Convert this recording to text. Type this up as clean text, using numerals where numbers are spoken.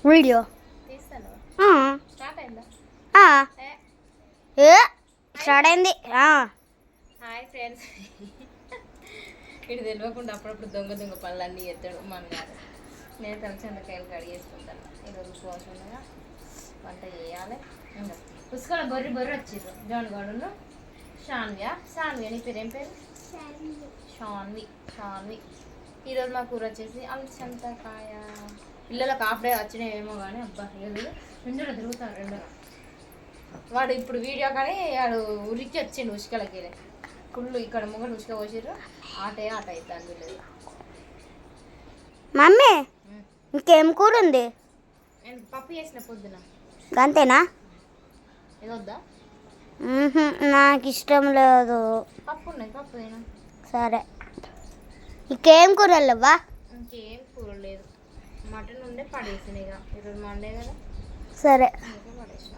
Video తీస్తాను. Start అయిందా? Start అయింది. Hi friends. ఇటు తెలియకుండా అప్పుడప్పుడు దొంగ దొంగ పనులు అన్నీ ఎత్తాడు మన గారు. నేను తలచందకాయలు కడిగి వేసుకుంటాను. ఈరోజు ఉపవాసం ఉండగా వంట చేయాలి. పుస్తకాల బొర్రి బొర్రి వచ్చిర్రు. జాన్ గడును షాన్వియా. షాన్వియా నీ పేరు ఏం పేరు? షాన్వి. ఈరోజు మా కూర వచ్చేసి అలసందకాయ. పిల్లలకు ఆఫ్డే వచ్చినాయేమో కానీ అబ్బా ఏదో రెండులో తిరుగుతాను రెండులో. వాడు ఇప్పుడు వీడియో కానీ వాడు ఉరికి వచ్చిండు ఉసుకలకి కుళ్ళు ఇక్కడ ముంగడు ఉసుక పోసిర్రు. ఆట అవుతాను వీళ్ళు. మమ్మీ ఇంకేం కూర ఉంది? నేను పప్పు చేసిన పొద్దున. అంతేనా? ఏదొద్దా? నాకు ఇష్టం లేదు. పప్పు ఉన్నాయి, పప్పు తినా. సరే, ఇంకేం కూరలు లేవా? ఇంకేం కూర లేదు. మటన్ ఉండే పడేసిన. ఇక ఈరోజు మండే కదా. సరే పడేసిన.